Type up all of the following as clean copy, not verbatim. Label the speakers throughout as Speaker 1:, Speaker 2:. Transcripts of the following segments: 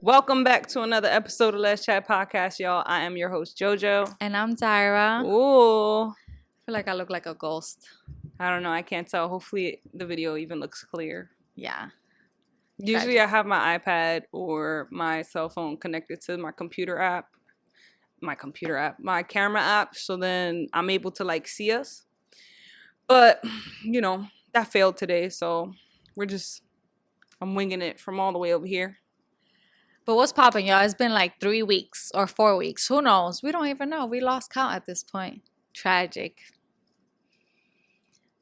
Speaker 1: Welcome back to another episode of Let's Chat Podcast, y'all. I am your host, JoJo.
Speaker 2: And I'm Dayra.
Speaker 1: Ooh.
Speaker 2: I feel like I look like a ghost.
Speaker 1: I don't know. I can't tell. Hopefully the video even looks clear.
Speaker 2: Yeah.
Speaker 1: Usually I have my iPad or my cell phone connected to my camera app. So then I'm able to see us. But, that failed today. So I'm winging it from all the way over here.
Speaker 2: But what's popping, y'all? It's been like 3 weeks or 4 weeks. Who knows? We don't even know. We lost count at this point. Tragic.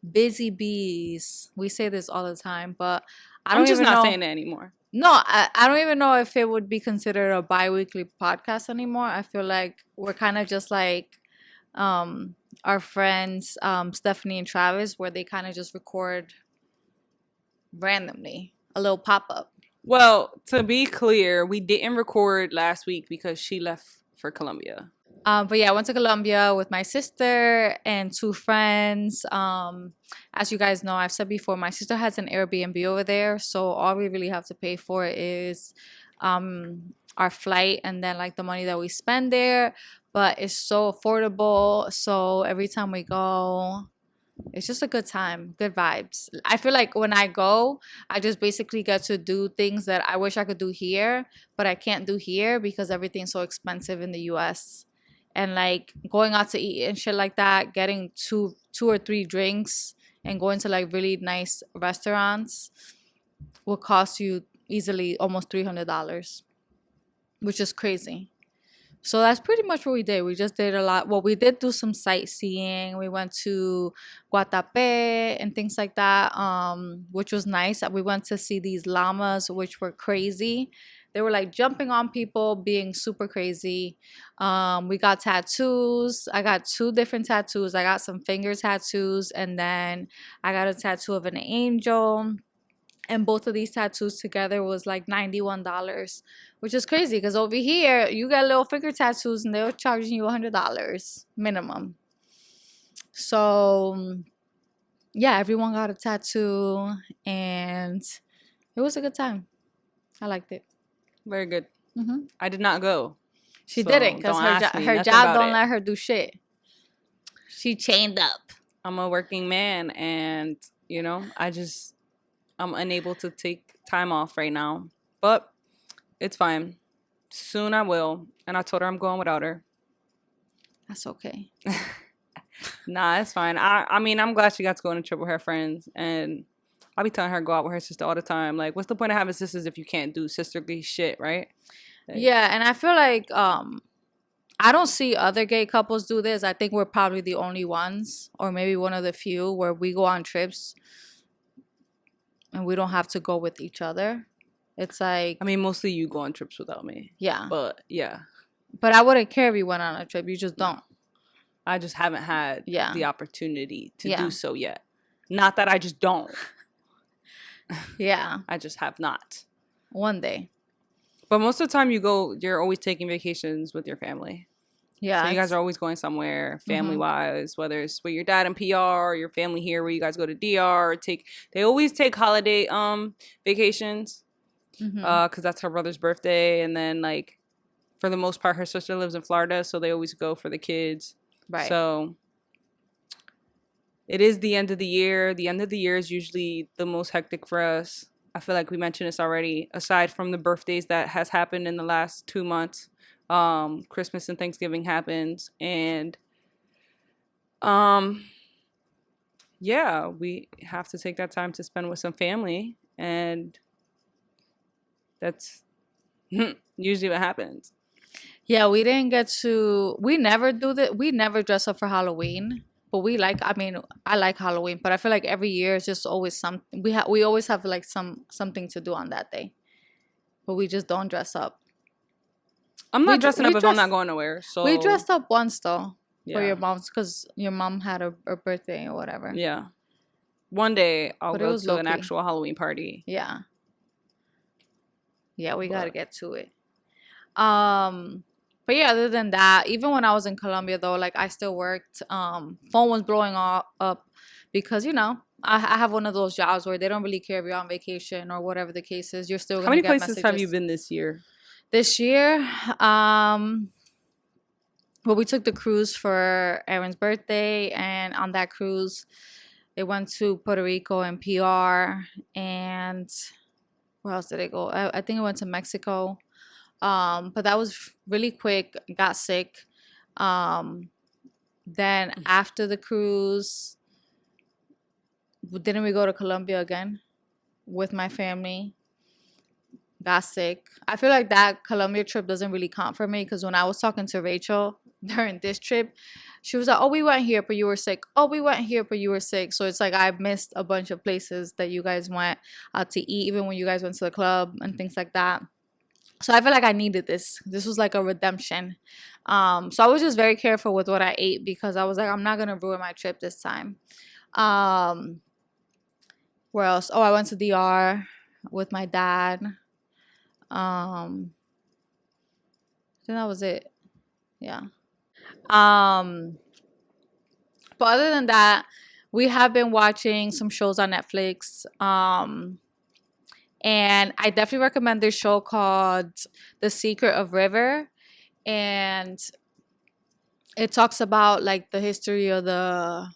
Speaker 2: Busy bees. We say this all the time, but
Speaker 1: I'm just not saying it anymore.
Speaker 2: No, I don't even know if it would be considered a bi-weekly podcast anymore. I feel like we're kind of just like our friends Stephanie and Travis, where they kind of just record randomly, a little pop-up.
Speaker 1: Well, to be clear, we didn't record last week because she left for Colombia.
Speaker 2: But yeah, I went to Colombia with my sister and 2 friends. As you guys know, I've said before, my sister has an Airbnb over there. So all we really have to pay for is our flight and then like the money that we spend there. But it's so affordable. So every time we go, it's just a good time, good vibes. I feel like when I go, I just basically get to do things that I wish I could do here, but I can't do here because everything's so expensive in the US. And like going out to eat and shit like that, getting two or three drinks and going to like really nice restaurants will cost you easily almost $300, which is crazy. So that's pretty much what we did. We just did a lot. Well, we did do some sightseeing. We went to Guatapé and things like that, which was nice. We went to see these llamas, which were crazy. They were like jumping on people, being super crazy. We got tattoos. I got 2 different tattoos. I got some finger tattoos, and then I got a tattoo of an angel. And both of these tattoos together was like $91, which is crazy because over here you get little finger tattoos and they're charging you $100 minimum. So yeah, everyone got a tattoo and it was a good time. I liked it.
Speaker 1: Very good.
Speaker 2: Mm-hmm.
Speaker 1: I did not go.
Speaker 2: She didn't because her job don't let her do shit. She chained up.
Speaker 1: I'm a working man and, I'm unable to take time off right now. But it's fine. Soon I will. And I told her I'm going without her.
Speaker 2: That's okay.
Speaker 1: Nah, it's fine. I mean, I'm glad she got to go on a trip with her friends. And I'll be telling her to go out with her sister all the time. Like, what's the point of having sisters if you can't do sisterly shit, right? Like,
Speaker 2: yeah, and I feel like I don't see other gay couples do this. I think we're probably the only ones, or maybe one of the few, where we go on trips and we don't have to go with each other. It's like...
Speaker 1: I mean, mostly you go on trips without me.
Speaker 2: Yeah.
Speaker 1: But, yeah.
Speaker 2: But I wouldn't care if you went on a trip. You just don't.
Speaker 1: I just haven't had the opportunity to do so yet. Not that I just don't.
Speaker 2: Yeah.
Speaker 1: I just have not.
Speaker 2: One day.
Speaker 1: But most of the time you go, you're always taking vacations with your family.
Speaker 2: Yeah.
Speaker 1: So you guys are always going somewhere family-wise, whether it's with your dad in PR or your family here where you guys go to DR. They always take holiday vacations because that's her brother's birthday. And then, like, for the most part, her sister lives in Florida, so they always go for the kids.
Speaker 2: Right.
Speaker 1: So it is the end of the year. The end of the year is usually the most hectic for us. I feel like we mentioned this already. Aside from the birthdays that has happened in the last 2 months, Christmas and Thanksgiving happens, and yeah, we have to take that time to spend with some family, and that's usually what happens.
Speaker 2: Yeah, we didn't get to. We never do that. We never dress up for Halloween. But I like Halloween, but I feel like every year is just always something. We always have like something to do on that day, but we just don't dress up.
Speaker 1: I'm not dressing up if I'm not going nowhere. So
Speaker 2: we dressed up once though for your mom's because your mom had her birthday or whatever.
Speaker 1: Yeah, one day I'll go to an actual Halloween party.
Speaker 2: Yeah, we gotta get to it. But yeah, other than that, even when I was in Colombia, though, like, I still worked. Phone was blowing up because, I have one of those jobs where they don't really care if you're on vacation or whatever the case is. You're still going to get messages.
Speaker 1: How many places have you been this year?
Speaker 2: This year, well, we took the cruise for Aaron's birthday, and on that cruise, they went to Puerto Rico and PR, and where else did they go? I think it went to Mexico. But that was really quick. Got sick. Um, then after the cruise, didn't we go to Colombia again with my family? Got sick. I feel like that Colombia trip doesn't really count for me because when I was talking to Rachel during this trip, she was like, "Oh, we went here, but you were sick. Oh, we went here, but you were sick." So it's like I missed a bunch of places that you guys went out to eat, even when you guys went to the club and things like that. So I feel like I needed this. This was like a redemption. So I was just very careful with what I ate because I was like, I'm not gonna ruin my trip this time. Where else? Oh, I went to DR with my dad. I think that was it. Yeah. But other than that, we have been watching some shows on Netflix. And I definitely recommend this show called The Secret of River. And it talks about like the history of the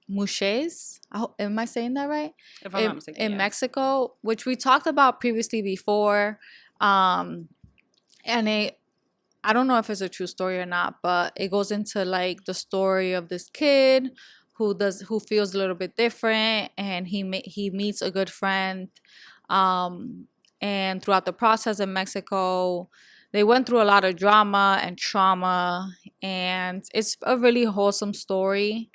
Speaker 2: Muxes. Am I saying that right?
Speaker 1: If I'm not mistaken,
Speaker 2: in
Speaker 1: yeah.
Speaker 2: Mexico, which we talked about previously before. And I don't know if it's a true story or not, but it goes into like the story of this kid who feels a little bit different, and he meets a good friend. And throughout the process in Mexico, they went through a lot of drama and trauma, and it's a really wholesome story.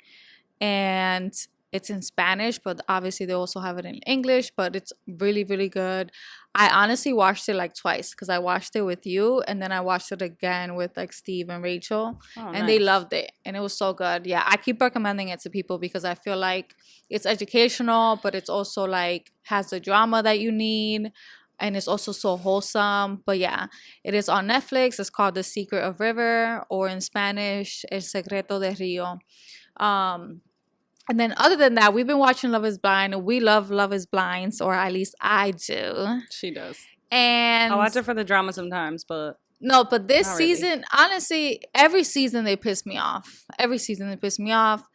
Speaker 2: And it's in Spanish, but obviously they also have it in English, but it's really, really good. I honestly watched it like twice because I watched it with you and then I watched it again with like Steve and Rachel, and they loved it and it was so good. Yeah, I keep recommending it to people because I feel like it's educational, but it's also like has the drama that you need, and it's also so wholesome. But yeah, it is on Netflix. It's called The Secret of River, or in Spanish, El Secreto de Rio. And then other than that, we've been watching Love is Blind. We love Love is Blind, or at least I do.
Speaker 1: She does.
Speaker 2: And
Speaker 1: I watch it for the drama sometimes, but
Speaker 2: no, but this season,
Speaker 1: really.
Speaker 2: Honestly, every season they piss me off. Every season they piss me off.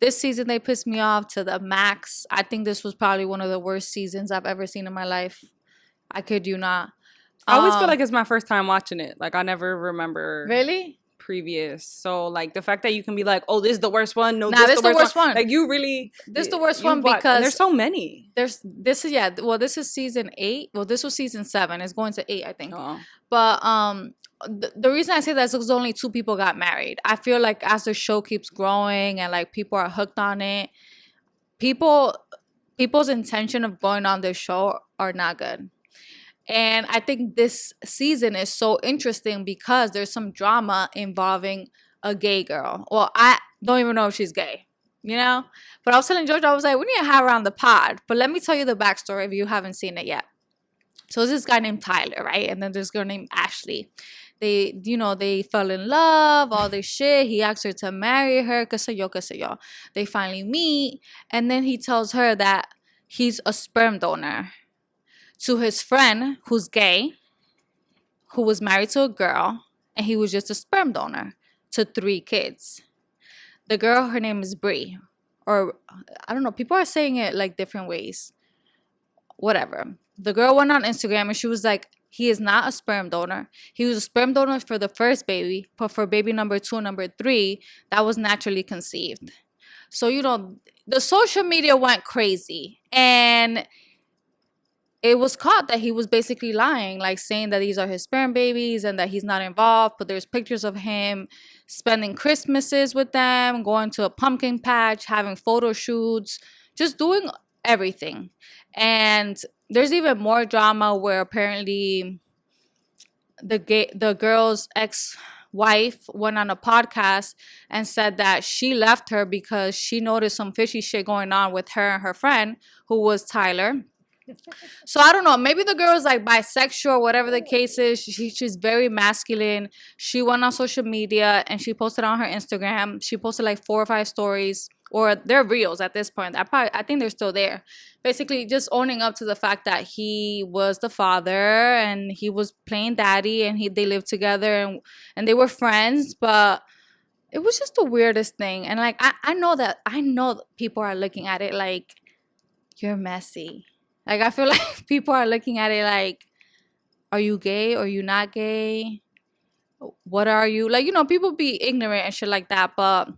Speaker 2: This season they pissed me off to the max. I think this was probably one of the worst seasons I've ever seen in my life. I kid you not.
Speaker 1: I always feel like it's my first time watching it. Like I never remember.
Speaker 2: Really?
Speaker 1: Previous. So like the fact that you can be like, oh, this is the worst one. No,
Speaker 2: nah,
Speaker 1: this is the worst one.
Speaker 2: one.
Speaker 1: Like you really.
Speaker 2: This is the worst one because
Speaker 1: and there's so many.
Speaker 2: This is season 8. Well, this was season 7. It's going to 8, I think.
Speaker 1: Oh.
Speaker 2: But the reason I say that is because only 2 people got married. I feel like as the show keeps growing and like people are hooked on it, people's intention of going on this show are not good. And I think this season is so interesting because there's some drama involving a gay girl. Well, I don't even know if she's gay, you know? But I was telling George, I was like, we need to have her on the pod. But let me tell you the backstory if you haven't seen it yet. So there's this guy named Tyler, right? And then there's a girl named Ashley. They fell in love, all this shit. He asked her to marry her, que sé yo. They finally meet. And then he tells her that he's a sperm donor to his friend who's gay, who was married to a girl, and he was just a sperm donor to 3 kids. The girl, her name is Bree, or I don't know, people are saying it like different ways. Whatever. The girl went on Instagram and she was like, he is not a sperm donor. He was a sperm donor for the first baby, but for baby number 2 and number 3, that was naturally conceived. So, the social media went crazy, and it was caught that he was basically lying, like saying that these are his sperm babies and that he's not involved. But there's pictures of him spending Christmases with them, going to a pumpkin patch, having photo shoots, just doing everything. And there's even more drama where apparently the girl's ex-wife went on a podcast and said that she left her because she noticed some fishy shit going on with her and her friend, who was Tyler. So I don't know, maybe the girl is like bisexual, whatever the case is. She's very masculine. She went on social media and she posted on her Instagram. She posted like 4 or 5 stories or they're reels at this point. I think they're still there. Basically, just owning up to the fact that he was the father and he was playing daddy, and they lived together, and they were friends, but it was just the weirdest thing. And like I know that people are looking at it like, you're messy. Like I feel like people are looking at it like, are you gay or you not gay? What are you? Like, you know, people be ignorant and shit like that, but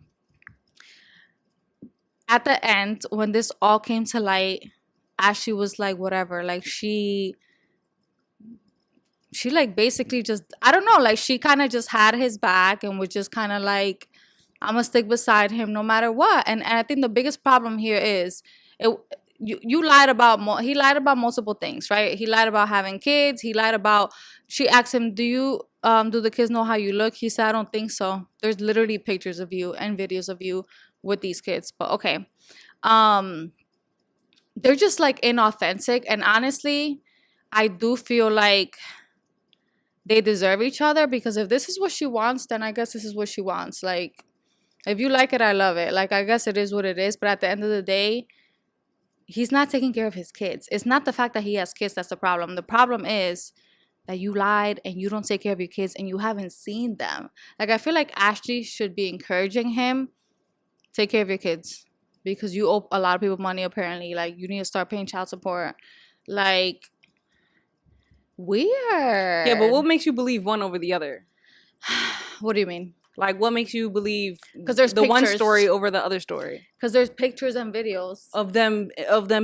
Speaker 2: at the end, when this all came to light, Ashley was like, whatever. Like she like basically just, I don't know, like she kind of just had his back and was just kind of like, I'm gonna stick beside him no matter what. And I think the biggest problem here is you lied about he lied about multiple things, right? He lied about having kids. He lied about, she asked him, do the kids know how you look? He said, I don't think so. There's literally pictures of you and videos of you with these kids. But okay. They're just like inauthentic, and honestly, I do feel like they deserve each other, because if this is what she wants, then I guess this is what she wants. Like, if you like it, I love it. Like, I guess it is what it is. But at the end of the day, he's not taking care of his kids. It's not the fact that he has kids that's the problem. The problem is that you lied and you don't take care of your kids and you haven't seen them. Like, I feel like Ashley should be encouraging him, take care of your kids, because you owe a lot of people money apparently. Like, you need to start paying child support. Like, weird.
Speaker 1: Yeah, but what makes you believe one over the other?
Speaker 2: What do you mean?
Speaker 1: Like, what makes you believe
Speaker 2: because there's
Speaker 1: the
Speaker 2: pictures.
Speaker 1: one story over the other story?
Speaker 2: Because there's pictures and videos
Speaker 1: of them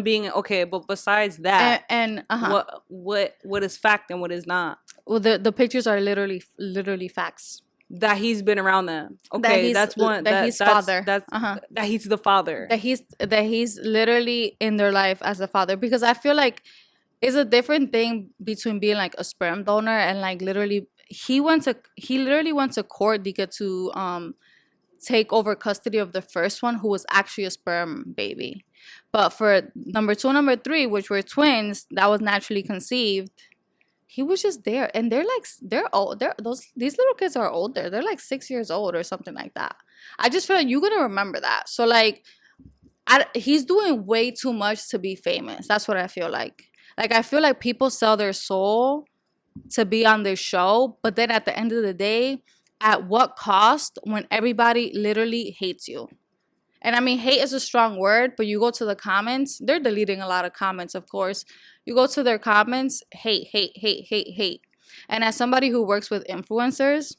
Speaker 1: being okay. But besides that,
Speaker 2: and
Speaker 1: what is fact and what is not?
Speaker 2: Well, the pictures are literally facts.
Speaker 1: That he's been around them. Okay, that's one. That he's father. That he's the father.
Speaker 2: That he's literally in their life as a father. Because I feel like it's a different thing between being like a sperm donor and like literally he literally went to court to get to take over custody of the first one, who was actually a sperm baby. But for number 2 and number 3, which were twins, that was naturally conceived, he was just there. And they're old. These little kids are older. They're like 6 years old or something like that. I just feel like you're gonna remember that. So like, he's doing way too much to be famous. That's what I feel like. Like, I feel like people sell their soul to be on their show, but then at the end of the day, at what cost, when everybody literally hates you? And I mean, hate is a strong word, but you go to the comments, they're deleting a lot of comments, of course. You go to their comments, hate, hate, hate, hate, hate. And as somebody who works with influencers,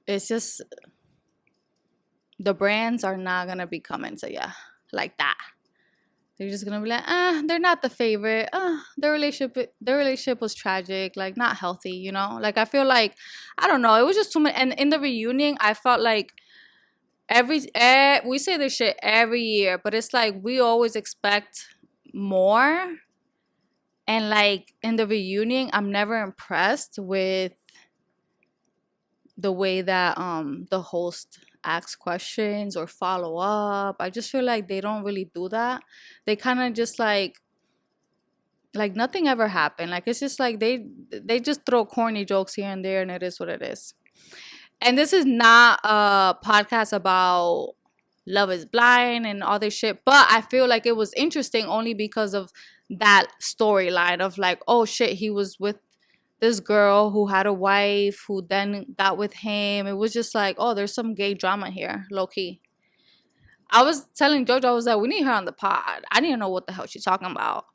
Speaker 2: it's just, the brands are not going to be coming to you like that. They're just gonna be like, they're not the favorite. Their relationship was tragic, like not healthy, you know? Like, I feel like, I don't know, it was just too much. And in the reunion, I felt like we say this shit every year, but it's like we always expect more. And like in the reunion, I'm never impressed with the way that the host ask questions or follow up. I just feel like they don't really do that. They kind of just like nothing ever happened. Like, it's just like they just throw corny jokes here and there, and it is what it is. And this is not a podcast about Love is Blind and all this shit, but I feel like it was interesting only because of that storyline of like, oh shit, he was with this girl who had a wife who then got with him. It was just like, oh, there's some gay drama here, low key. I was telling Jojo, I was like, we need her on the pod. I didn't know what the hell she's talking about.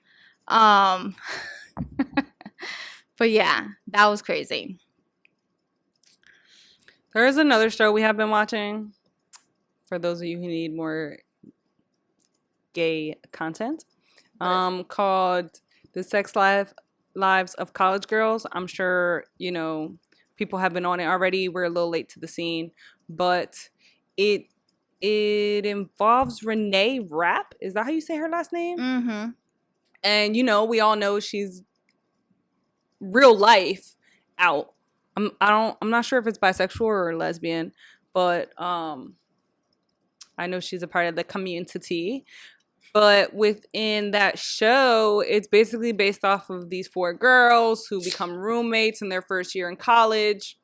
Speaker 2: But yeah, that was crazy.
Speaker 1: There is another show we have been watching for those of you who need more gay content, called The Sex Lives of College Girls. I'm sure, you know, people have been on it already. We're a little late to the scene, but it involves Renee Rapp. Is that how you say her last name?
Speaker 2: Mm-hmm.
Speaker 1: And, you know, we all know she's real life out. I'm not sure if it's bisexual or lesbian, but I know she's a part of the community. But within that show, it's basically based off of these 4 girls who become roommates in their first year in college.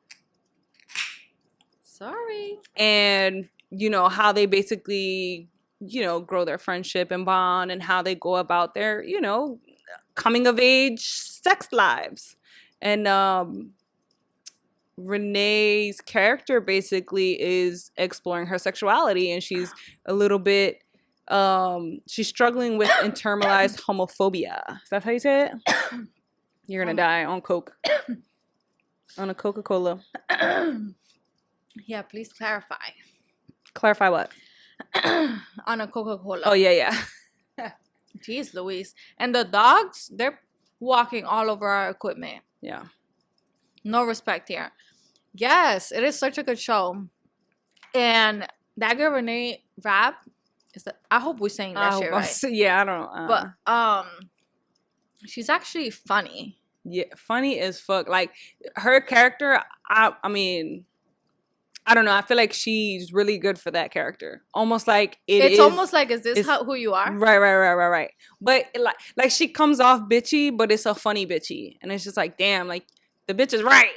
Speaker 2: Sorry.
Speaker 1: And you know, how they basically, you know, grow their friendship and bond, and how they go about their, you know, coming of age sex lives. And Renee's character basically is exploring her sexuality, and she's a little bit she's struggling with internalized homophobia. Is that how you say it? You're gonna die on Coke. On a Coca-Cola.
Speaker 2: Yeah, please clarify.
Speaker 1: Clarify what?
Speaker 2: On a Coca-Cola.
Speaker 1: Oh, yeah.
Speaker 2: Jeez Louise. And the dogs, they're walking all over our equipment.
Speaker 1: Yeah.
Speaker 2: No respect here. Yes, it is such a good show. And that girl Renee Rapp, is that, I hope we're saying that shit right.
Speaker 1: Yeah, I don't know.
Speaker 2: But she's actually funny.
Speaker 1: Yeah, funny as fuck. Like, her character, I mean, I don't know. I feel like she's really good for that character. Almost like
Speaker 2: it's almost like, is this who you are?
Speaker 1: Right. But like she comes off bitchy, but it's a funny bitchy, and it's just like, damn, like the bitch is right.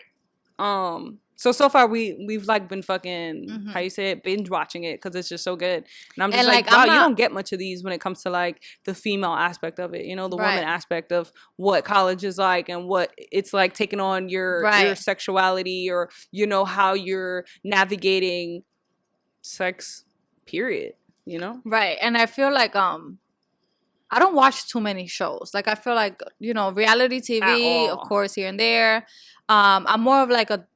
Speaker 1: So far we've like been fucking how you say it, binge watching it, because it's just so good. And I'm just like wow, you don't get much of these when it comes to like the female aspect of it, you know, the woman aspect of what college is like, and what it's like taking on your sexuality, or you know, how you're navigating sex, period, you know. Right.
Speaker 2: And I feel like I don't watch too many shows. Like, I feel like, you know, reality TV, of course, here and there. I'm more of like a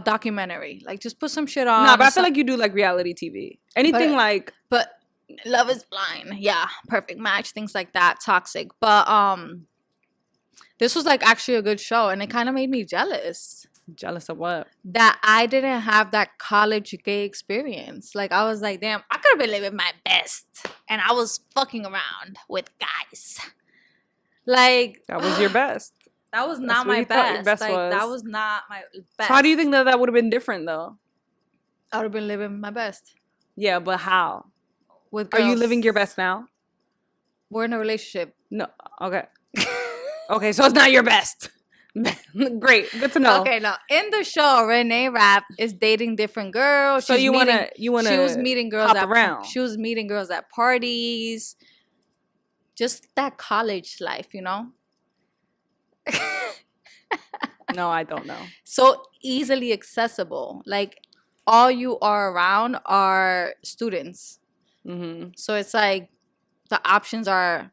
Speaker 2: documentary. Like, just put some shit on.
Speaker 1: No, but I feel like you do like reality TV. Anything
Speaker 2: but Love is Blind. Yeah, Perfect Match, things like that. Toxic. But this was like actually a good show, and it kind of made me jealous.
Speaker 1: Jealous of what?
Speaker 2: That I didn't have that college gay experience. Like, I was like, damn, I could have been living my best, and I was fucking around with guys. Like,
Speaker 1: that was your best.
Speaker 2: That was not my best. Like, that was not my best.
Speaker 1: So how do you think that would have been different, though?
Speaker 2: I would have been living my best.
Speaker 1: Yeah, but how?
Speaker 2: With girls.
Speaker 1: Are you living your best now?
Speaker 2: We're in a relationship.
Speaker 1: No. Okay. Okay, so it's not your best. Great. Good to know.
Speaker 2: Okay, no. In the show, Renee Rapp is dating different girls.
Speaker 1: So you wanna
Speaker 2: she was meeting girls around. She was meeting girls at parties. Just that college life, you know?
Speaker 1: No, I don't know.
Speaker 2: So easily accessible. Like, all you are around are students. Mm-hmm. So it's like the options are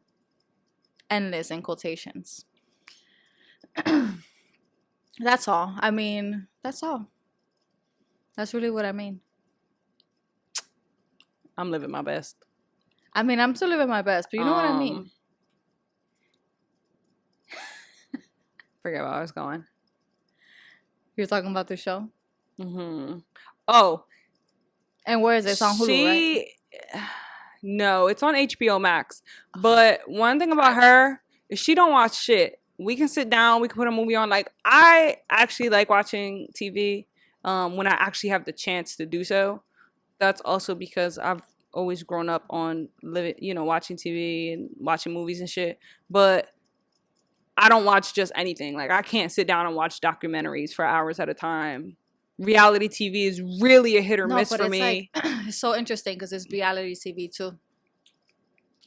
Speaker 2: endless in quotations. That's all. I mean, that's all. That's really what I mean.
Speaker 1: I'm living my best.
Speaker 2: I mean, I'm still living my best, but you know what I mean.
Speaker 1: Forget where I was going.
Speaker 2: You're talking about the show?
Speaker 1: Mm-hmm. Oh.
Speaker 2: And where is it? It's on Hulu, right?
Speaker 1: No, it's on HBO Max. But one thing about her is she don't watch shit. We can sit down. We can put a movie on. Like, I actually like watching TV when I actually have the chance to do so. That's also because I've always grown up on watching TV and watching movies and shit. But I don't watch just anything. Like, I can't sit down and watch documentaries for hours at a time. Reality TV is really a hit or miss for me.
Speaker 2: Like, it's so interesting because it's reality TV too.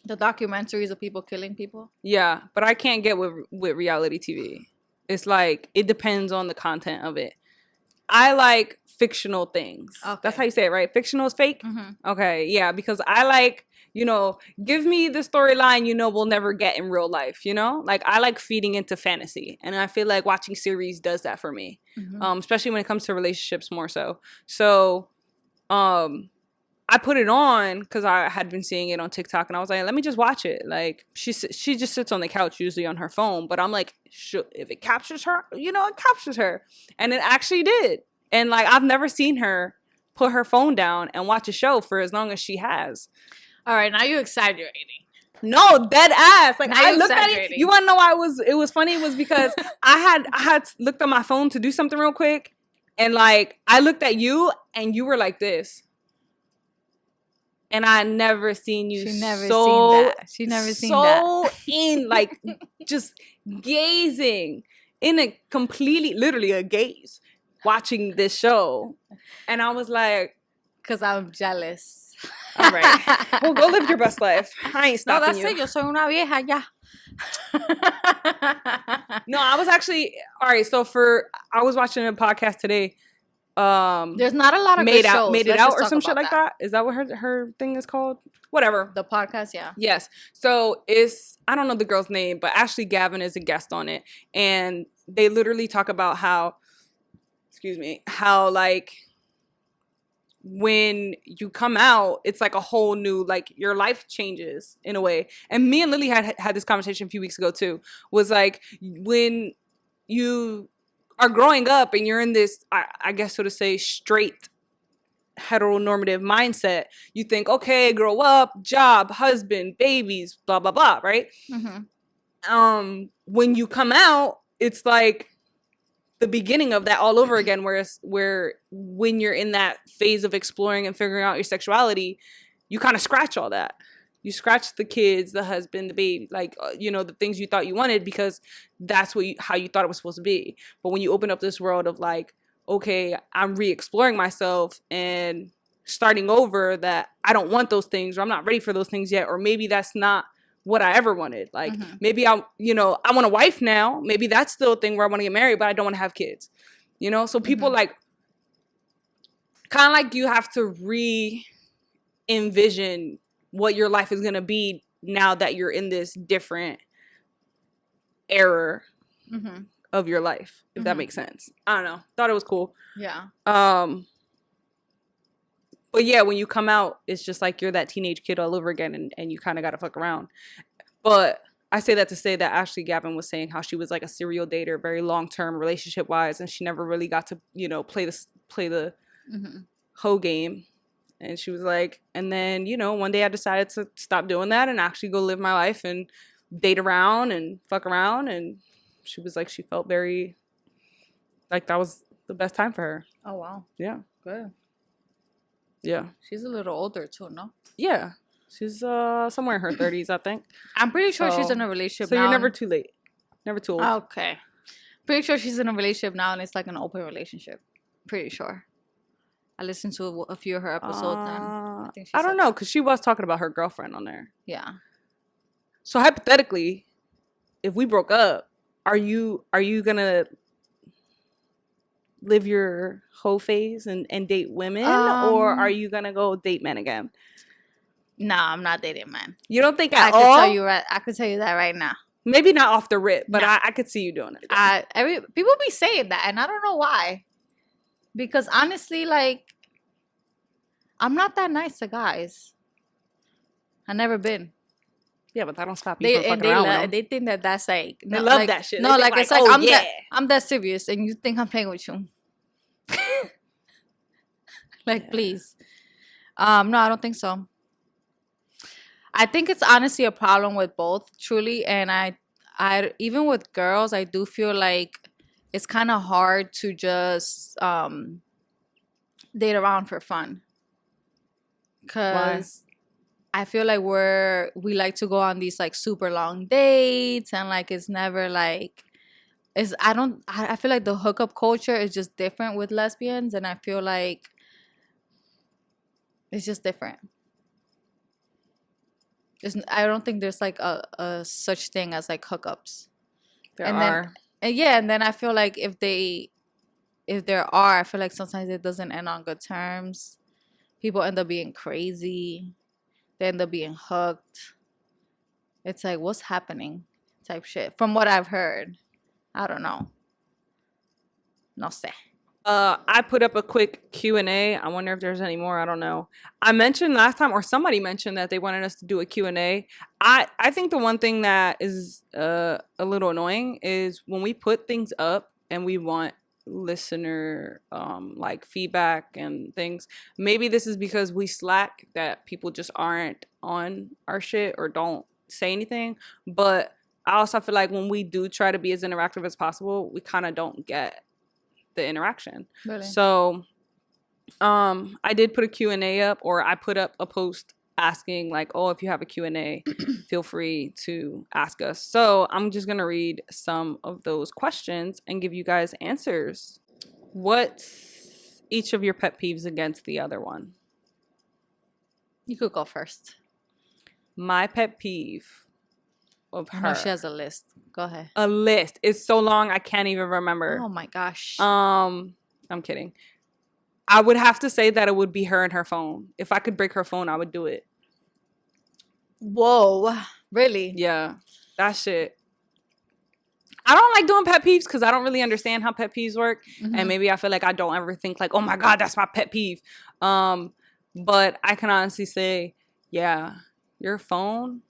Speaker 2: The documentaries of people killing people.
Speaker 1: Yeah, but I can't get with reality TV. It's like, it depends on the content of it. I like fictional things. Okay. That's how you say it, right? Fictional is fake? Mm-hmm. Okay, yeah, because I like, give me the storyline we'll never get in real life, Like, I like feeding into fantasy. And I feel like watching series does that for me. Mm-hmm. Especially when it comes to relationships more so. So, I put it on because I had been seeing it on TikTok, and I was like, let me just watch it. Like, she just sits on the couch usually on her phone, but I'm like, if it captures her, it captures her. And it actually did. And like, I've never seen her put her phone down and watch a show for as long as she has.
Speaker 2: All right, now you're exaggerating.
Speaker 1: No, dead ass. Like, I looked at it. You want to know why it was funny? It was because I had looked on my phone to do something real quick, and like, I looked at you and you were like this. And I never seen you
Speaker 2: She never seen that.
Speaker 1: In, like, just gazing in a completely, literally a gaze, watching this show. And I was like,
Speaker 2: Because I'm jealous.
Speaker 1: All right. Well, go live your best life. I ain't stopping
Speaker 2: that's
Speaker 1: you.
Speaker 2: it. Yo soy una vieja ya.
Speaker 1: No, I was actually all right. So I was watching a podcast today.
Speaker 2: There's not a lot of good shows.
Speaker 1: Made it out or some shit like that. Is that what her thing is called? Whatever.
Speaker 2: The podcast, yeah.
Speaker 1: Yes. So I don't know the girl's name, but Ashley Gavin is a guest on it, and they literally talk about how like when you come out, it's like a whole new, like your life changes in a way. And me and Lily had this conversation a few weeks ago too. Was like when you are growing up and you're in this, I guess so to say, straight heteronormative mindset, you think, okay, grow up, job, husband, babies, blah blah blah, right? Mm-hmm. When you come out, it's like the beginning of that all over again, where when you're in that phase of exploring and figuring out your sexuality, you kind of scratch all that. You scratch the kids, the husband, the baby, like, the things you thought you wanted because that's how you thought it was supposed to be. But when you open up this world of like, okay, I'm re-exploring myself and starting over, that I don't want those things, or I'm not ready for those things yet, or maybe that's not what I ever wanted. Like, mm-hmm. Maybe I want a wife now. Maybe that's still a thing where I want to get married, but I don't want to have kids. So people mm-hmm. like, kind of like you have to re-envision what your life is going to be now that you're in this different era mm-hmm. of your life, if mm-hmm. that makes sense. I don't know. Thought it was cool.
Speaker 2: Yeah.
Speaker 1: But yeah, when you come out, it's just like you're that teenage kid all over again, and you kind of got to fuck around. But I say that to say that Ashley Gavin was saying how she was like a serial dater, very long-term relationship-wise, and she never really got to, play the mm-hmm. hoe game. And she was like, and then, one day I decided to stop doing that and actually go live my life and date around and fuck around. And she was like, she felt very, like that was the best time for her.
Speaker 2: Oh, wow.
Speaker 1: Yeah.
Speaker 2: Good.
Speaker 1: Yeah.
Speaker 2: She's a little older too, no?
Speaker 1: Yeah. She's somewhere in her 30s, I think.
Speaker 2: I'm pretty sure she's in a relationship now.
Speaker 1: So you're never too late. Never too old.
Speaker 2: Okay. Pretty sure she's in a relationship now and it's like an open relationship. Pretty sure. I listened to a few of her episodes and
Speaker 1: I don't know, because she was talking about her girlfriend on there.
Speaker 2: Yeah.
Speaker 1: So hypothetically, if we broke up, are you gonna live your hoe phase and date women, or are you gonna go date men again?
Speaker 2: Nah, I'm not dating men.
Speaker 1: You don't think at all?
Speaker 2: I could tell you that right now.
Speaker 1: Maybe not off the rip, but I could see you doing it.
Speaker 2: People be saying that, and I don't know why. Because honestly, like, I'm not that nice to guys. I've never been.
Speaker 1: Yeah, but that don't stop you from fucking around with them.
Speaker 2: They think that's like...
Speaker 1: They love that shit.
Speaker 2: No, like, it's like, I'm that serious, and you think I'm playing with you. Like, please. No, I don't think so. I think it's honestly a problem with both, truly. And I even with girls, I do feel like it's kind of hard to just date around for fun. Because I feel like we like to go on these like super long dates, and like it's never like I feel like the hookup culture is just different with lesbians, and I feel like it's just different. I don't think there's like a such thing as like hookups. And then I feel like if there are, I feel like sometimes it doesn't end on good terms. People end up being crazy. They end up being hooked. It's like, what's happening? Type shit. From what I've heard. I don't know. No sé.
Speaker 1: I put up a quick Q&A. I wonder if there's any more. I don't know. I mentioned last time, or somebody mentioned that they wanted us to do a Q&A. I think the one thing that is a little annoying is when we put things up and we want listener like feedback and things. Maybe this is because we slack, that people just aren't on our shit or don't say anything. But I also feel like when we do try to be as interactive as possible, we kind of don't get the interaction. Really? So I did put a Q&A up, or I put up a post asking like, oh, if you have a Q&A, feel free to ask us. So I'm just gonna read some of those questions and give you guys answers. What's each of your pet peeves against the other one?
Speaker 2: You could go first.
Speaker 1: My pet peeve of
Speaker 2: I know
Speaker 1: her.
Speaker 2: she has a list. Go ahead.
Speaker 1: A list. It's so long I can't even remember.
Speaker 2: Oh my gosh.
Speaker 1: I'm kidding. I would have to say that it would be her and her phone. If I could break her phone, I would do it.
Speaker 2: Whoa. Really?
Speaker 1: Yeah. That shit. I don't like doing pet peeves because I don't really understand how pet peeves work.
Speaker 2: Mm-hmm.
Speaker 1: And maybe I feel like I don't ever think like, oh my God, that's my pet peeve. But I can honestly say, yeah, your phone.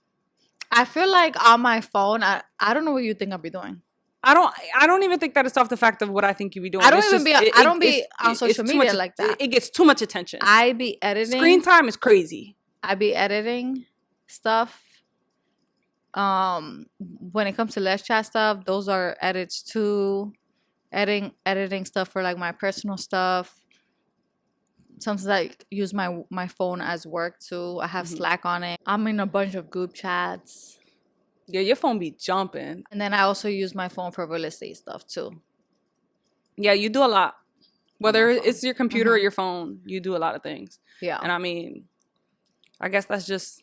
Speaker 2: I feel like on my phone, I don't know what you think I'll be doing.
Speaker 1: I don't even think that it's off the fact of what I think you be doing.
Speaker 2: I don't
Speaker 1: it's
Speaker 2: even
Speaker 1: just,
Speaker 2: be I don't be on social media
Speaker 1: much,
Speaker 2: like that.
Speaker 1: It gets too much attention.
Speaker 2: I be editing.
Speaker 1: Screen time is crazy.
Speaker 2: I be editing stuff. When it comes to Let's Chat stuff, those are edits too. Editing stuff for like my personal stuff. Sometimes I use my phone as work too. I have Slack on it. I'm in a bunch of group chats.
Speaker 1: Yeah, your phone be jumping.
Speaker 2: And then I also use my phone for real estate stuff too.
Speaker 1: Yeah, you do a lot. Whether it's your computer or your phone, you do a lot of things.
Speaker 2: Yeah.
Speaker 1: And I mean, I guess that's just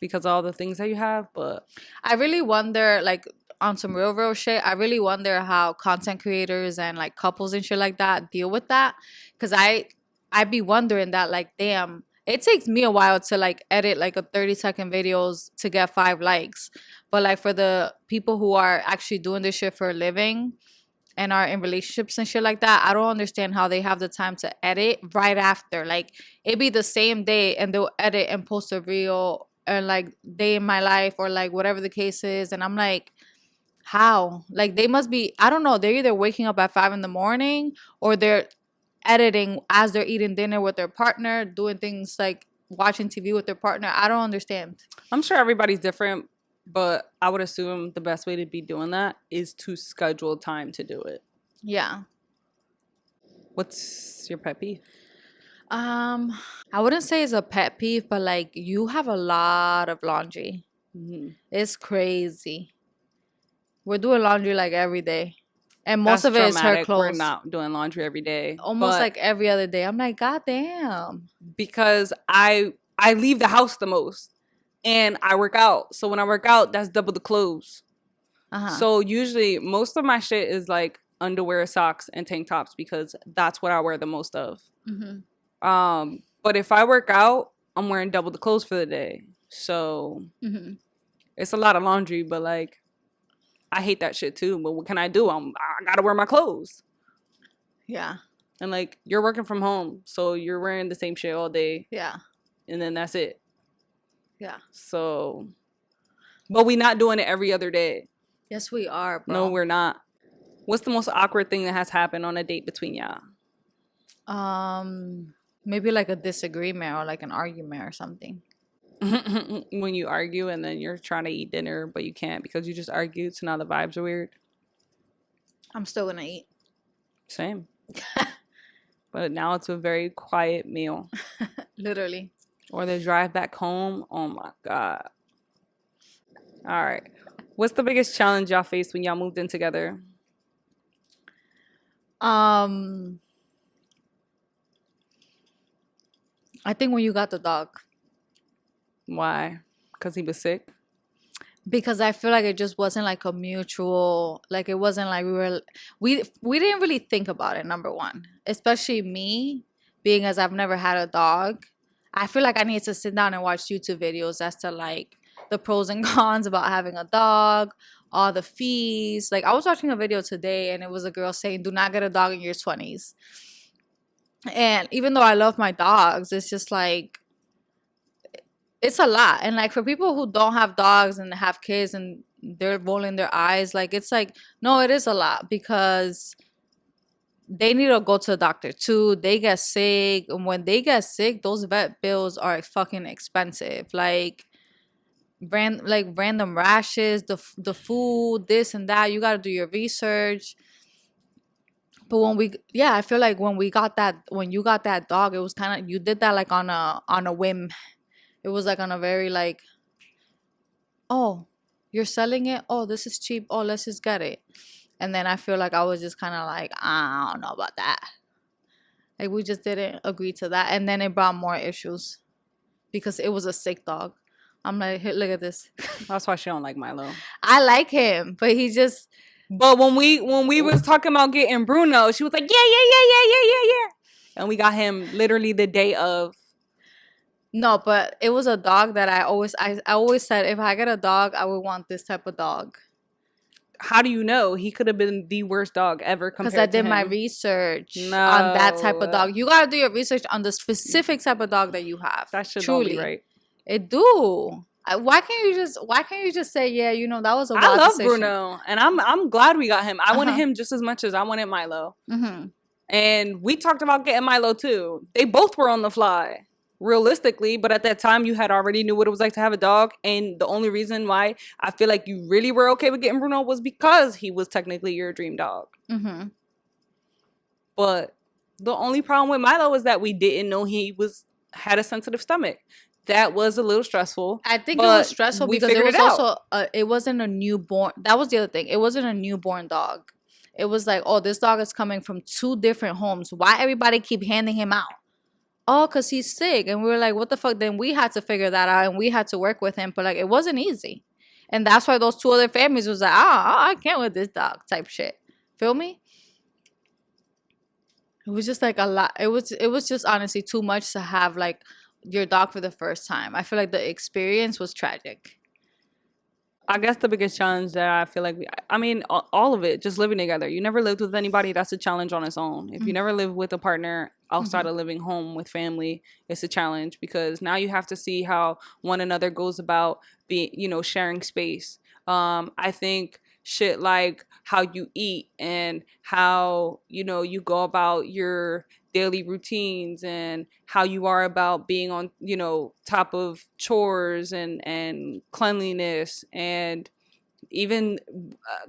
Speaker 1: because of all the things that you have, but
Speaker 2: I really wonder, like, on some real shit, I really wonder how content creators and like couples and shit like that deal with that. Cause I be wondering that, like, damn, it takes me a while to like edit like a 30-second videos to get 5 likes. But like for the people who are actually doing this shit for a living and are in relationships and shit like that, I don't understand how they have the time to edit right after. Like, it be the same day and they'll edit and post a reel and like day in my life or like whatever the case is. And I'm like, how? Like, they must be, I don't know, they're either waking up at 5 in the morning or they're editing as they're eating dinner with their partner, doing things like watching TV with their partner. I don't understand.
Speaker 1: I'm sure everybody's different, but I would assume the best way to be doing that is to schedule time to do it.
Speaker 2: Yeah.
Speaker 1: What's your pet peeve?
Speaker 2: I wouldn't say it's a pet peeve, but like, you have a lot of laundry.
Speaker 1: Mm-hmm.
Speaker 2: It's crazy. We're doing laundry like every day. And most
Speaker 1: That's
Speaker 2: of it is her
Speaker 1: dramatic.
Speaker 2: clothes.
Speaker 1: We're not doing laundry every day.
Speaker 2: Almost like every other day. I'm like, God damn.
Speaker 1: Because I leave the house the most and I work out. So when I work out, that's double the clothes. So usually most of my shit is like underwear, socks, and tank tops because that's what I wear the most of. Mm-hmm. But if I work out, I'm wearing double the clothes for the day. So it's a lot of laundry, but like, I hate that shit too. But what can I do? I gotta wear my clothes.
Speaker 2: Yeah.
Speaker 1: And like, you're working from home, so you're wearing the same shit all day.
Speaker 2: Yeah.
Speaker 1: And then that's it.
Speaker 2: Yeah.
Speaker 1: So, but we not doing it every other day.
Speaker 2: Yes, we are, bro.
Speaker 1: No, we're not. What's the most awkward thing that has happened on a date between y'all?
Speaker 2: Maybe like a disagreement or like an argument or something.
Speaker 1: When you argue and then you're trying to eat dinner, but you can't because you just argued, so now the vibes are weird.
Speaker 2: I'm still gonna eat.
Speaker 1: Same. But now it's a very quiet meal.
Speaker 2: Literally.
Speaker 1: Or the drive back home. Oh my God. All right. What's the biggest challenge y'all faced when y'all moved in together?
Speaker 2: I think when you got the dog.
Speaker 1: Why? Because he was sick?
Speaker 2: Because I feel like it just wasn't like a mutual, like it wasn't like we didn't really think about it, number one. Especially me, being as I've never had a dog. I feel like I need to sit down and watch YouTube videos as to like the pros and cons about having a dog, all the fees. Like, I was watching a video today and it was a girl saying, do not get a dog in your 20s. And even though I love my dogs, it's just like, it's a lot. And like, for people who don't have dogs and have kids and they're rolling their eyes, like, it's like, no, it is a lot because they need to go to the doctor too. They get sick. And when they get sick, those vet bills are fucking expensive. Like, random rashes, the food, this and that. You got to do your research. But I feel like when you got that dog, it was kind of, you did that like on a whim. It was like on a very like, oh, you're selling it? Oh, this is cheap. Oh, let's just get it. And then I feel like I was just kind of like, I don't know about that. Like, we just didn't agree to that. And then it brought more issues because it was a sick dog. I'm like, hey, look at this.
Speaker 1: That's why she don't like Milo.
Speaker 2: I like him, but he just...
Speaker 1: But when we was talking about getting Bruno, she was like, yeah. And we got him literally the day of.
Speaker 2: No, but it was a dog that I always said, if I get a dog, I would want this type of dog.
Speaker 1: How do you know? He could have been the worst dog ever compared to him.
Speaker 2: Because I did my research on that type of dog. You gotta do your research on the specific type of dog that you have.
Speaker 1: That should not be right.
Speaker 2: It do. Why can't you just say, yeah, you know, that was a wild
Speaker 1: I love
Speaker 2: decision.
Speaker 1: Bruno, and I'm glad we got him. I wanted him just as much as I wanted Milo.
Speaker 2: Mm-hmm.
Speaker 1: And we talked about getting Milo too. They both were on the fly, realistically, but at that time you had already knew what it was like to have a dog. And the only reason why I feel like you really were okay with getting Bruno was because he was technically your dream dog.
Speaker 2: Mm-hmm.
Speaker 1: But the only problem with Milo is that we didn't know he had a sensitive stomach. That was a little stressful.
Speaker 2: I think it was stressful because it was also it wasn't a newborn. That was the other thing. It wasn't a newborn dog. It was like, oh, this dog is coming from 2 different homes. Why everybody keep handing him out? Oh, because he's sick. And we were like, what the fuck? Then we had to figure that out and we had to work with him. But like, it wasn't easy. And that's why those 2 other families was like, I can't with this dog type shit. Feel me? It was just like a lot. It was just honestly too much to have like your dog for the first time. I feel like the experience was tragic.
Speaker 1: I guess the biggest challenge that I feel like all of it, just living together. You never lived with anybody, that's a challenge on its own. If you never live with a partner outside of living home with family, it's a challenge because now you have to see how one another goes about sharing space. I think shit like how you eat and how, you go about your daily routines and how you are about being on, top of chores and cleanliness and even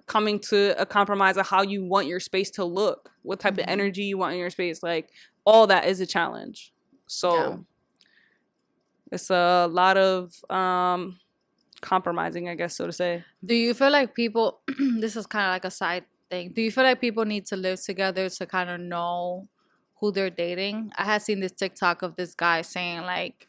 Speaker 1: coming to a compromise of how you want your space to look, what type of energy you want in your space. Like all that is a challenge. So it's a lot of compromising, I guess, so to say.
Speaker 2: Do you feel like people, this is kind of like a side thing. Do you feel like people need to live together to kind of know who they're dating? I had seen this TikTok of this guy saying like,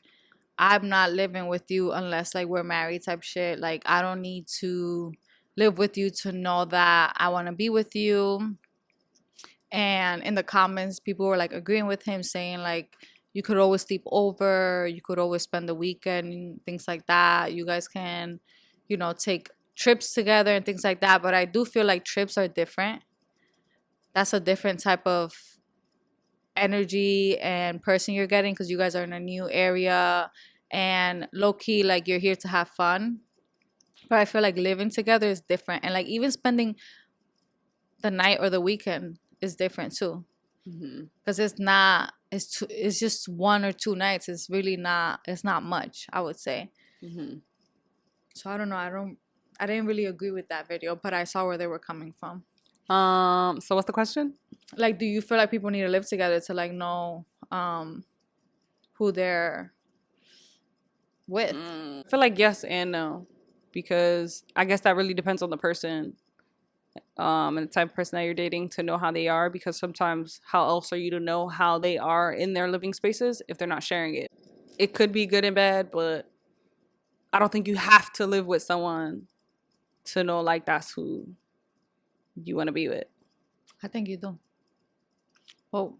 Speaker 2: I'm not living with you unless like we're married type shit. Like I don't need to live with you to know that I want to be with you. And in the comments, people were like agreeing with him, saying like, you could always sleep over, you could always spend the weekend, things like that. You guys can, take trips together and things like that. But I do feel like trips are different. That's a different type of energy and person you're getting because you guys are in a new area and low-key like you're here to have fun. But I feel like living together is different, and like even spending the night or the weekend is different too, because it's just 1 or 2 nights. It's really not, it's not much, I would say. So I don't know, I didn't really agree with that video, but I saw where they were coming from.
Speaker 1: So what's the question?
Speaker 2: Like, do you feel like people need to live together to like know who they're with?
Speaker 1: I feel like yes and no, because I guess that really depends on the person and the type of person that you're dating to know how they are, because sometimes how else are you to know how they are in their living spaces if they're not sharing it? It could be good and bad, but I don't think you have to live with someone to know like that's who you want to be with.
Speaker 2: I think you do. Well,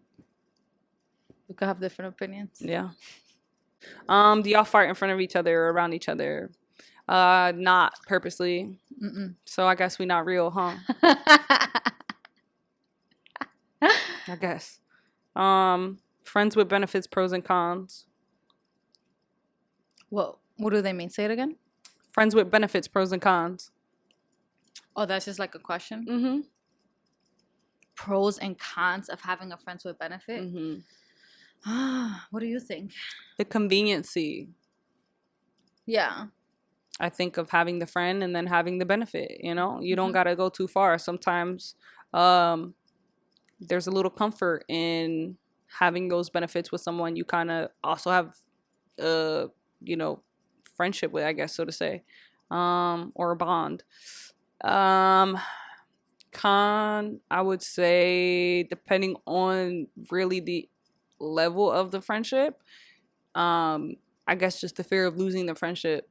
Speaker 2: we could have different opinions.
Speaker 1: Yeah. Do y'all fart in front of each other or around each other? Not purposely. So I guess we not real, huh? I guess. Friends with benefits, pros and cons.
Speaker 2: Well, what do they mean? Say it again.
Speaker 1: Friends with benefits, pros and cons.
Speaker 2: Oh, that's just like a question? Pros and cons of having a friends with benefit? What do you think?
Speaker 1: The conveniency.
Speaker 2: Yeah.
Speaker 1: I think of having the friend and then having the benefit, you don't got to go too far. Sometimes there's a little comfort in having those benefits with someone you kind of also have, friendship with, I guess, so to say, or a bond. Con, I would say, depending on really level of the friendship. I guess just the fear of losing the friendship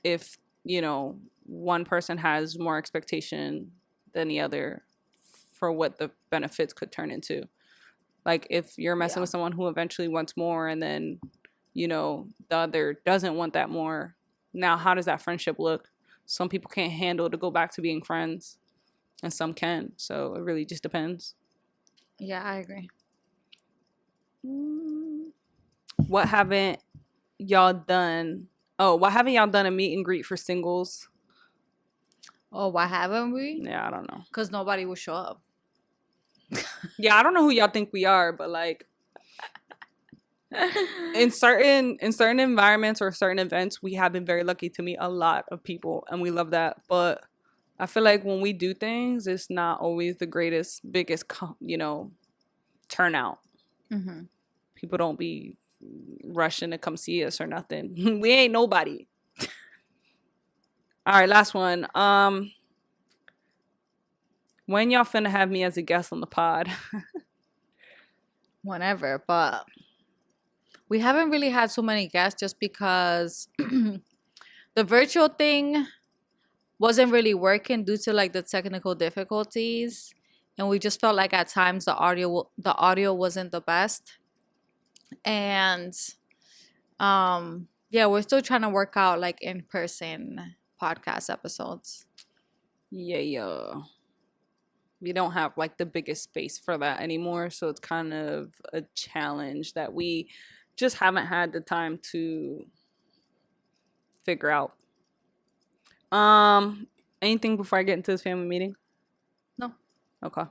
Speaker 1: if, you know, one person has more expectation than the other for what the benefits could turn into. Like if you're messing with someone who eventually wants more and then, you know, the other doesn't want that more, now how does that friendship look? Some people can't handle to go back to being friends and some can. So it really just depends.
Speaker 2: Yeah, I agree.
Speaker 1: What haven't y'all done? Oh, why haven't y'all done a meet and greet for singles?
Speaker 2: Oh, why haven't we?
Speaker 1: Yeah, I don't know.
Speaker 2: Because nobody will show up.
Speaker 1: Yeah, I don't know who y'all think we are, but like in certain environments or certain events, we have been very lucky to meet a lot of people, and we love that. But I feel like when we do things, it's not always the biggest, you know, turnout. Mm-hmm. People don't be rushing to come see us or nothing. We ain't nobody. All right, last one. When y'all finna have me as a guest on the pod?
Speaker 2: Whenever, but we haven't really had so many guests just because the virtual thing wasn't really working due to like the technical difficulties, and we just felt like at times the audio wasn't the best. And yeah, we're still trying to work out like in-person podcast episodes.
Speaker 1: Yeah. We don't have like the biggest space for that anymore, so it's kind of a challenge that we just haven't had the time to figure out. Anything before I get into this family meeting?
Speaker 2: No.
Speaker 1: Okay.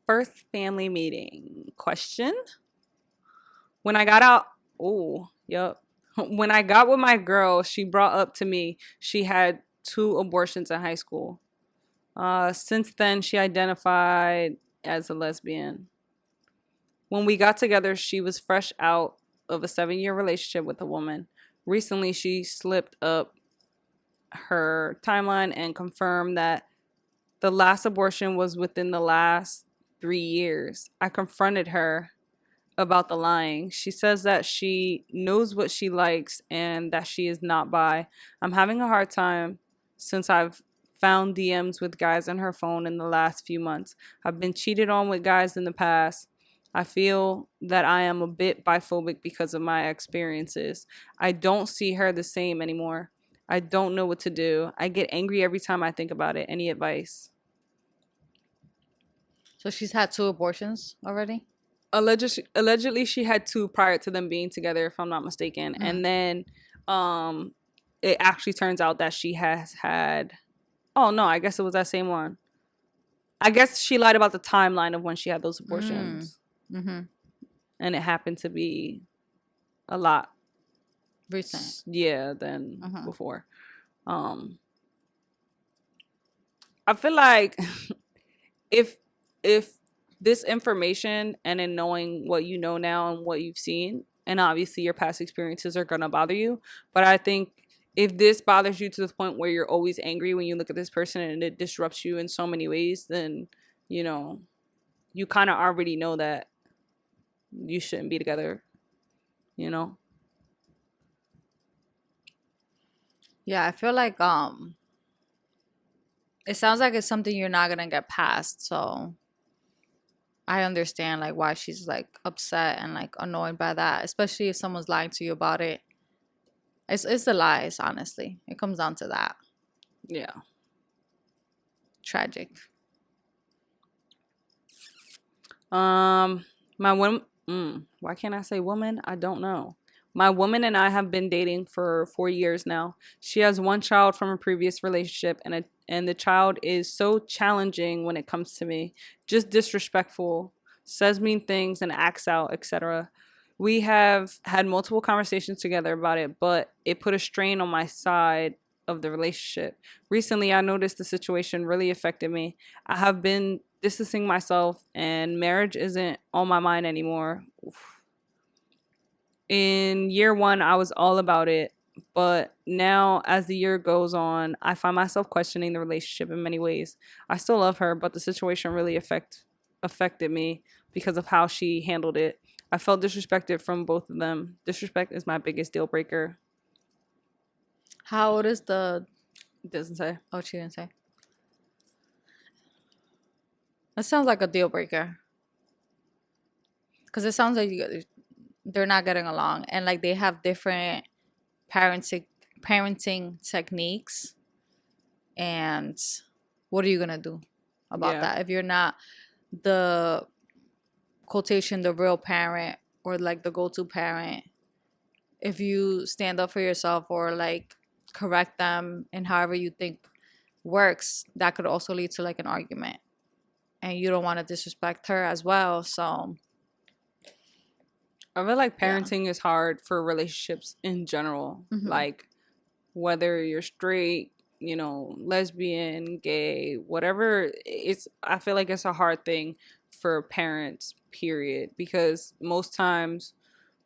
Speaker 1: First family meeting question. When I got out, when I got with my girl, she brought up to me she had 2 abortions in high school. Since then, she identified as a lesbian. When we got together, she was fresh out of a 7-year relationship with a woman. Recently, she slipped up her timeline and confirmed that the last abortion was within the last 3 years. I confronted her about the lying. She says that she knows what she likes and that she is not bi. I'm having a hard time since I've found DMs with guys on her phone in the last few months. I've been cheated on with guys in the past. I feel that I am a bit biphobic because of my experiences. I don't see her the same anymore. I don't know what to do. I get angry every time I think about it. Any advice?
Speaker 2: So she's had 2 abortions already?
Speaker 1: Allegedly she had 2 prior to them being together, if I'm not mistaken. And then it actually turns out that she has had, oh no, I guess it was that same one. I guess she lied about the timeline of when she had those abortions. Mm-hmm. And it happened to be a lot
Speaker 2: recent,
Speaker 1: than before. I feel like if this information and in knowing what you know now and what you've seen, and obviously your past experiences are gonna bother you, but I think if this bothers you to the point where you're always angry when you look at this person and it disrupts you in so many ways, then, you know, you kind of already know that you shouldn't be together, you know?
Speaker 2: Yeah, I feel like it sounds like it's something you're not gonna get past, so I understand like why she's like upset and like annoyed by that, especially if someone's lying to you about it. It's the lies, honestly. It comes down to that.
Speaker 1: Yeah.
Speaker 2: Tragic.
Speaker 1: Why can't I say woman? I don't know. My woman and I have been dating for 4 years now. She has 1 child from a previous relationship, and the child is so challenging when it comes to me. Just disrespectful, says mean things and acts out, etc. We have had multiple conversations together about it, but it put a strain on my side of the relationship. Recently, I noticed the situation really affected me. I have been distancing myself, and marriage isn't on my mind anymore. Oof. In year 1, I was all about it, but now as the year goes on, I find myself questioning the relationship in many ways. I still love her, but the situation really affects affected me because of how she handled it. I felt disrespected from both of them. Disrespect is my biggest deal breaker.
Speaker 2: How old is the...
Speaker 1: It doesn't say.
Speaker 2: Oh, she didn't say. That sounds like a deal breaker. Because it sounds like they're not getting along. And like they have different parenting techniques. And what are you going to do about that? If you're not the quotation, the real parent or like the go-to parent. If you stand up for yourself or like correct them in however you think works, that could also lead to like an argument. And you don't want to disrespect her as well. So
Speaker 1: I feel like parenting is hard for relationships in general. Like whether you're straight, you know, lesbian, gay, whatever, I feel like it's a hard thing for parents, period, because most times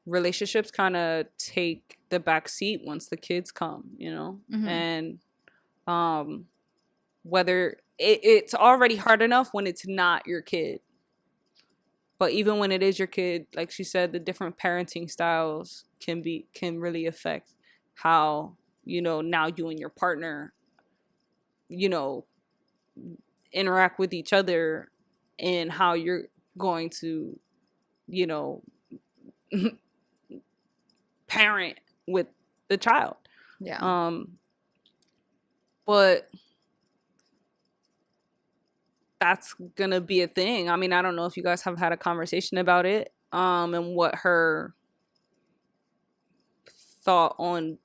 Speaker 1: relationships kind of take the back seat once the kids come, you know. And whether it's already hard enough when it's not your kid, but even when it is your kid, like she said, the different parenting styles can really affect how, you know, now you and your partner, you know, interact with each other and how you're going to, you know, parent with the child. But that's gonna be a thing. I mean, I don't know if you guys have had a conversation about it, and what her thought on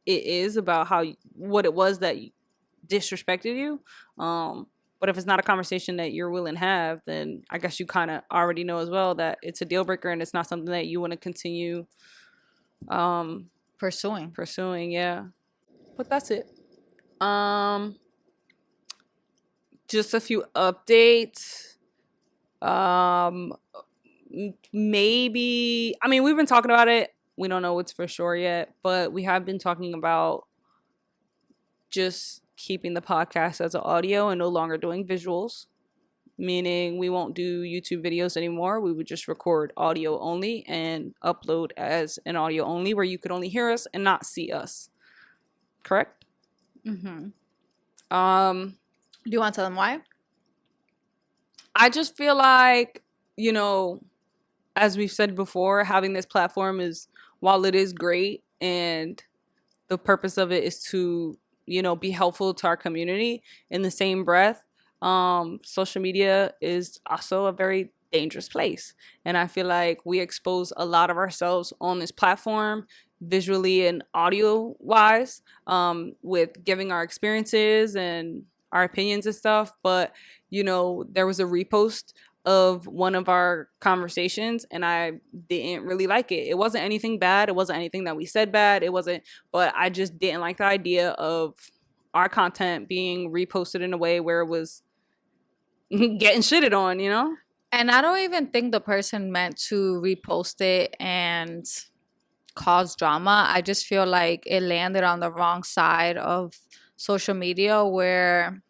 Speaker 1: it is about what it was that disrespected you. But if it's not a conversation that you're willing to have, then I guess you kind of already know as well that it's a deal breaker and it's not something that you want to continue pursuing. Yeah, but that's it. Just a few updates. Maybe, I mean, we've been talking about it. We don't know what's for sure yet, but we have been talking about just keeping the podcast as an audio and no longer doing visuals, meaning we won't do YouTube videos anymore. We would just record audio only and upload as an audio only, where you could only hear us and not see us. Correct?
Speaker 2: Do you want to tell them why?
Speaker 1: I just feel like, you know, as we've said before, having this platform is, while it is great and the purpose of it is to, you know, be helpful to our community, in the same breath, social media is also a very dangerous place. And I feel like we expose a lot of ourselves on this platform, visually and audio wise, with giving our experiences and our opinions and stuff. But, you know, there was a repost of one of our conversations and I didn't really like it. It wasn't anything bad. It wasn't anything that we said bad. It wasn't, but I just didn't like the idea of our content being reposted in a way where it was getting shitted on, you know?
Speaker 2: And I don't even think the person meant to repost it and cause drama. I just feel like it landed on the wrong side of social media, where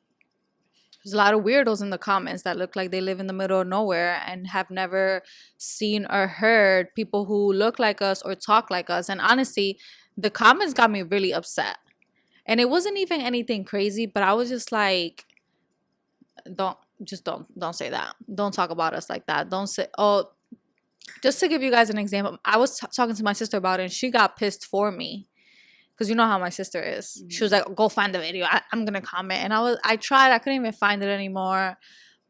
Speaker 2: there's a lot of weirdos in the comments that look like they live in the middle of nowhere and have never seen or heard people who look like us or talk like us. And honestly, the comments got me really upset. And it wasn't even anything crazy, but I was just like, don't say that. Don't talk about us like that. Don't say, oh, just to give you guys an example, I was talking to my sister about it and she got pissed for me. Because you know how my sister is. She was like, go find the video. I'm going to comment. And I tried. I couldn't even find it anymore.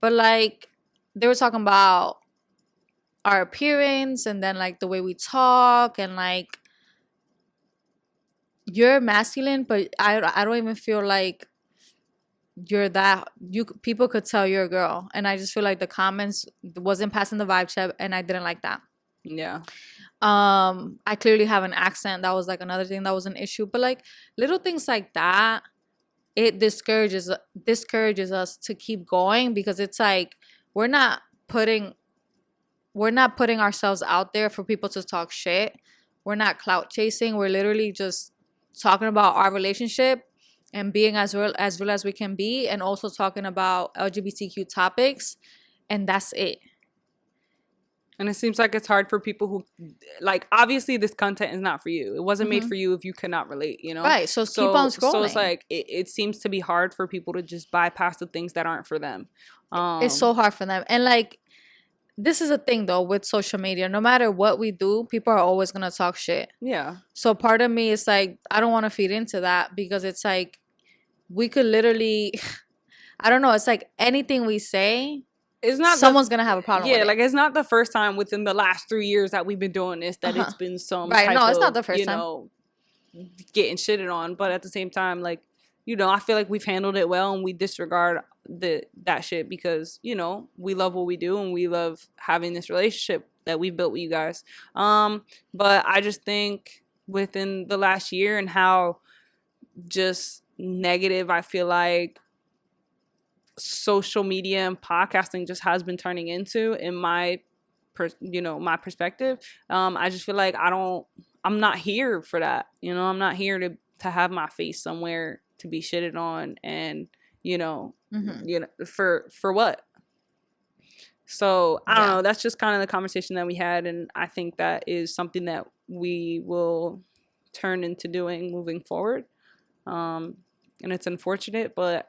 Speaker 2: But like, they were talking about our appearance and then like the way we talk. And like, you're masculine, but I don't even feel like you're that. People could tell you're a girl. And I just feel like the comments wasn't passing the vibe check. And I didn't like that.
Speaker 1: Yeah.
Speaker 2: I clearly have an accent. That was like another thing that was an issue. But like little things like that, it discourages us to keep going, because it's like we're not putting ourselves out there for people to talk shit. We're not clout chasing. We're literally just talking about our relationship and being as real as we can be, and also talking about LGBTQ topics. and that's it.
Speaker 1: And it seems like it's hard for people who, like, obviously this content is not for you. It wasn't made for you if you cannot relate, you know?
Speaker 2: Right. So keep on scrolling.
Speaker 1: So it's like, it seems to be hard for people to just bypass the things that aren't for them.
Speaker 2: It's so hard for them. And like, this is a thing though with social media. No matter what we do, people are always going to talk shit.
Speaker 1: Yeah.
Speaker 2: So part of me is like, I don't want to feed into that, because it's like, we could literally, I don't know, it's like anything we say,
Speaker 1: it's not
Speaker 2: someone's gonna have a problem with it.
Speaker 1: Like, it's not the first time within the last 3 years that we've been doing this that it's been some type
Speaker 2: it's not
Speaker 1: of,
Speaker 2: the first
Speaker 1: you know, getting shitted on. But at the same time, like, you know, I feel like we've handled it well, and we disregard that shit because, you know, we love what we do and we love having this relationship that we've built with you guys. But I just think within the last year and how just negative I feel like social media and podcasting just has been turning into, in my my perspective, I just feel like I'm not here for that. You know, I'm not here to have my face somewhere to be shitted on, and you know for what. So I don't know, that's just kind of the conversation that we had, and I think that is something that we will turn into doing moving forward. And it's unfortunate, but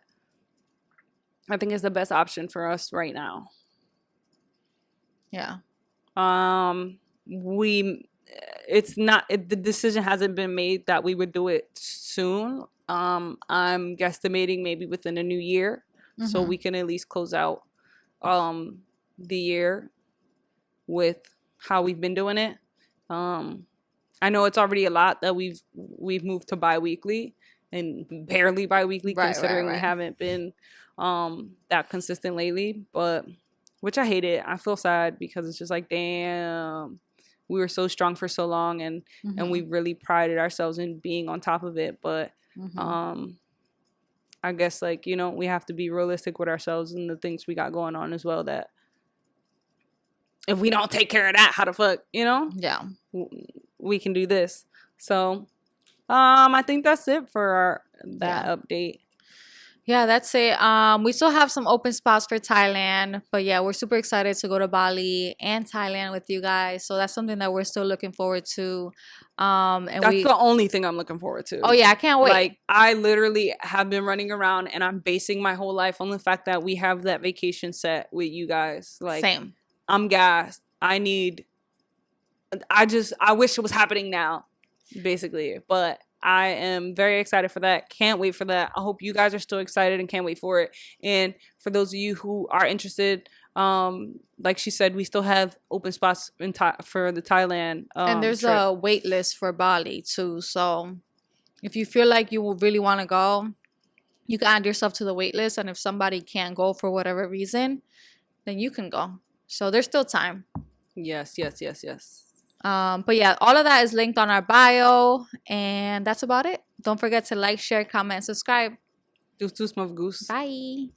Speaker 1: I think it's the best option for us right now.
Speaker 2: Yeah.
Speaker 1: The decision hasn't been made that we would do it soon. I'm guesstimating maybe within a new year, so we can at least close out the year with how we've been doing it. I know it's already a lot that we've moved to bi-weekly and barely bi-weekly, considering we haven't been that consistent lately, but which I hate it. I feel sad because it's just like, damn, we were so strong for so long, and we really prided ourselves in being on top of it. But I guess, like, you know, we have to be realistic with ourselves and the things we got going on as well, that if we don't take care of that, how the fuck, you know?
Speaker 2: Yeah.
Speaker 1: We can do this. So I think that's it for that update.
Speaker 2: Yeah, that's it. We still have some open spots for Thailand, but yeah, we're super excited to go to Bali and Thailand with you guys. So that's something that we're still looking forward to. And
Speaker 1: that's the only thing I'm looking forward to.
Speaker 2: Oh yeah, I can't wait.
Speaker 1: Like, I literally have been running around and I'm basing my whole life on the fact that we have that vacation set with you guys. Like,
Speaker 2: same.
Speaker 1: I'm gassed. I wish it was happening now, basically. But I am very excited for that. Can't wait for that. I hope you guys are still excited and can't wait for it. And for those of you who are interested, like she said, we still have open spots for the Thailand
Speaker 2: and there's
Speaker 1: trip.
Speaker 2: A wait list for Bali too. So if you feel like you will really want to go, you can add yourself to the wait list. And if somebody can't go for whatever reason, then you can go. So there's still time.
Speaker 1: Yes.
Speaker 2: But yeah, all of that is linked on our bio, and that's about it. Don't forget to like, share, comment, and subscribe.
Speaker 1: Deuce, deuce, muff goose.
Speaker 2: Bye.